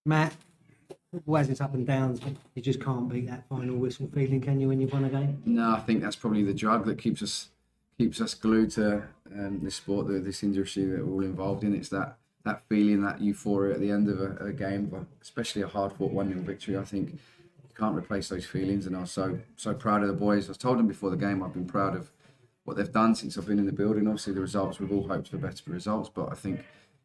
Matt, always it's up and downs, but you just can't beat that final whistle feeling, can you, when you've won a game? No, I think that's probably the drug that keeps us glued to this sport, this industry that we're all involved in. It's that feeling, that euphoria at the end of a game, but especially a hard-fought 1-0 victory. I think you can't replace those feelings, and I was so proud of the boys. I told them before the game I've been proud of what they've done since I've been in the building. Obviously, the results, we've all hoped for better results, but I think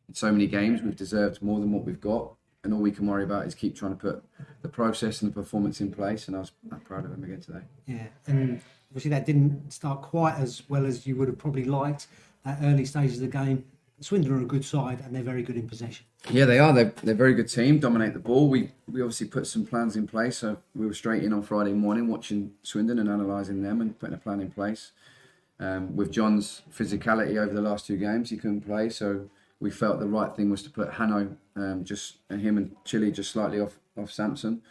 in so many games we've deserved more than what we've got, and all we can worry about is keep trying to put the process and the performance in place, and I was proud of them again today. Yeah, and obviously that didn't start quite as well as you would have probably liked at early stages of the game. Swindon are a good side and they're very good in possession. Yeah, they are. They're a very good team, dominate the ball. We obviously put some plans in place. So we were straight in on Friday morning watching Swindon and analysing them and putting a plan in place. With John's physicality over the last two games, he couldn't play. So we felt the right thing was to put Hanno, him and Chile just slightly off Samson.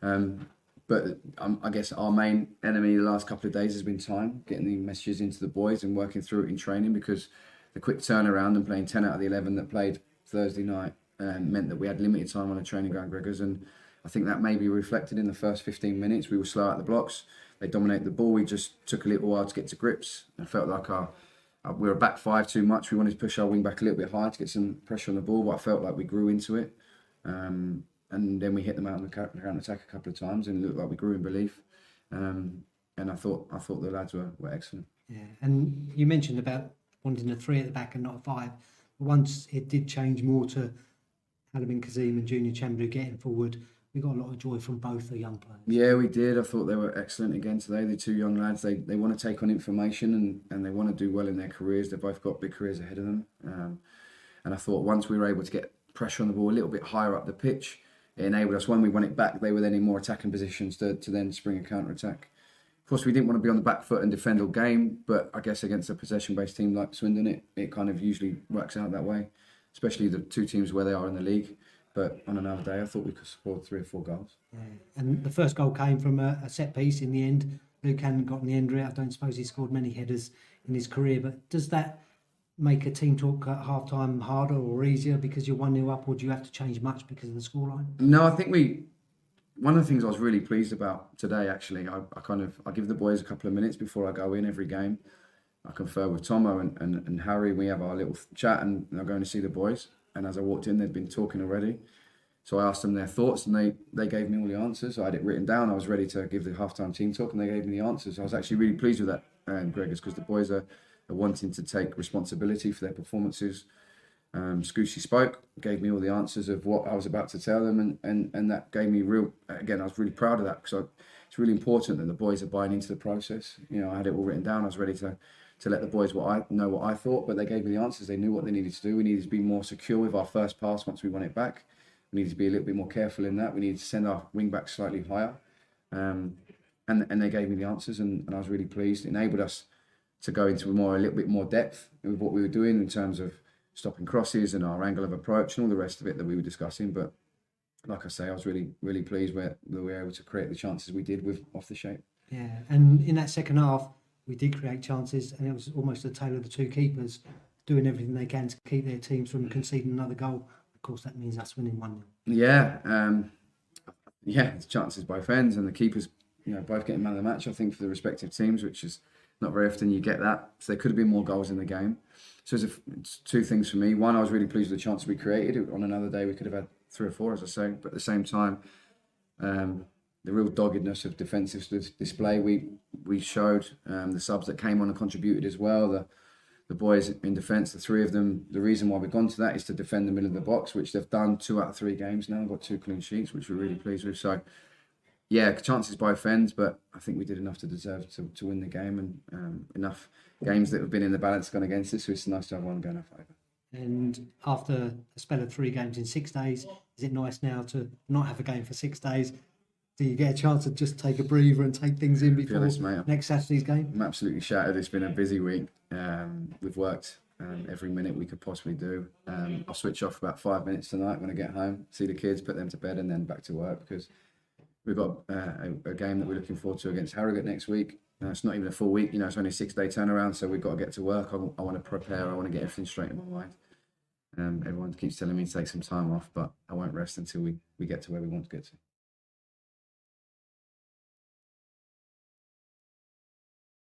But I guess our main enemy the last couple of days has been time, getting the messages into the boys and working through it in training, because the quick turnaround and playing 10 out of the 11 that played Thursday night meant that we had limited time on a training ground, Gregors, and I think that may be reflected in the first 15 minutes. We were slow at the blocks. They dominated the ball. We just took a little while to get to grips. I felt like we were back five too much. We wanted to push our wing back a little bit higher to get some pressure on the ball, but I felt like we grew into it. And then we hit them out on the counter attack a couple of times, and it looked like we grew in belief. And I thought the lads were excellent. Yeah, and you mentioned about wanting a 3 at the back and not a 5. Once it did change more to Alamin Kazim and Junior Chamberlain getting forward, we got a lot of joy from both the young players. Yeah, we did. I thought they were excellent again today. The two young lads, they want to take on information and they want to do well in their careers. They've both got big careers ahead of them. And I thought once we were able to get pressure on the ball a little bit higher up the pitch, it enabled us, when we won it back, they were then in more attacking positions to then spring a counter-attack. Of course, we didn't want to be on the back foot and defend all game, but I guess against a possession-based team like Swindon, it kind of usually works out that way, especially the two teams where they are in the league. But on another day, I thought we could score 3 or 4 goals. Yeah. And the first goal came from a set piece in the end. Luke hadn't gotten the end of it. I don't suppose he scored many headers in his career, but does that make a team talk at half-time harder or easier because you're 1-0 up, or do you have to change much because of the scoreline? No, I think one of the things I was really pleased about today, actually, I give the boys a couple of minutes before I go in every game. I confer with Tomo and Harry. We have our little chat, and I'm going to see the boys. And as I walked in, they'd been talking already. So I asked them their thoughts, and they gave me all the answers. I had it written down. I was ready to give the half-time team talk, and they gave me the answers. I was actually really pleased with that, Gregors, because the boys are wanting to take responsibility for their performances. Scoosy spoke, gave me all the answers of what I was about to tell them, and that gave me again, I was really proud of that, because it's really important that the boys are buying into the process. You know, I had it all written down. I was ready to let the boys what I thought, but they gave me the answers. They knew what they needed to do. We needed to be more secure with our first pass once we won it back. We needed to be a little bit more careful in that. We needed to send our wing back slightly higher. And they gave me the answers, and I was really pleased. It enabled us to go into a little bit more depth with what we were doing in terms of stopping crosses and our angle of approach and all the rest of it that we were discussing. But like I say, I was really, really pleased that we were able to create the chances we did with off the shape. Yeah, and in that second half, we did create chances, and it was almost a tale of the two keepers doing everything they can to keep their teams from conceding another goal. Of course, that means us winning 1-0. Yeah, it's chances both ends, and the keepers, both getting man of the match, I think, for the respective teams, which is not very often you get that. So there could have been more goals in the game. So it's two things for me. One, I was really pleased with the chances we created. On another day, we could have had 3 or 4, as I say. But at the same time, the real doggedness of defensive display we showed. The subs that came on and contributed as well. The boys in defence, the 3 of them. The reason why we've gone to that is to defend the middle of the box, which they've done 2 out of 3 games now. Got 2 clean sheets, which we're really pleased with. So, yeah, chances both ends, but I think we did enough to deserve to win the game, and enough games that have been in the balance gone against us. So it's nice to have one go in our favour. And after a spell of 3 games in 6 days, is it nice now to not have a game for 6 days? Do you get a chance to just take a breather and take things in before next Saturday's game? I'm absolutely shattered. It's been a busy week. We've worked every minute we could possibly do. I'll switch off for about 5 minutes tonight when I get home, see the kids, put them to bed, and then back to work, because we've got a game that we're looking forward to against Harrogate next week. It's not even a full week, it's only a 6-day turnaround, so we've got to get to work. I want to prepare, I want to get everything straight in my mind. Everyone keeps telling me to take some time off, but I won't rest until we get to where we want to get to.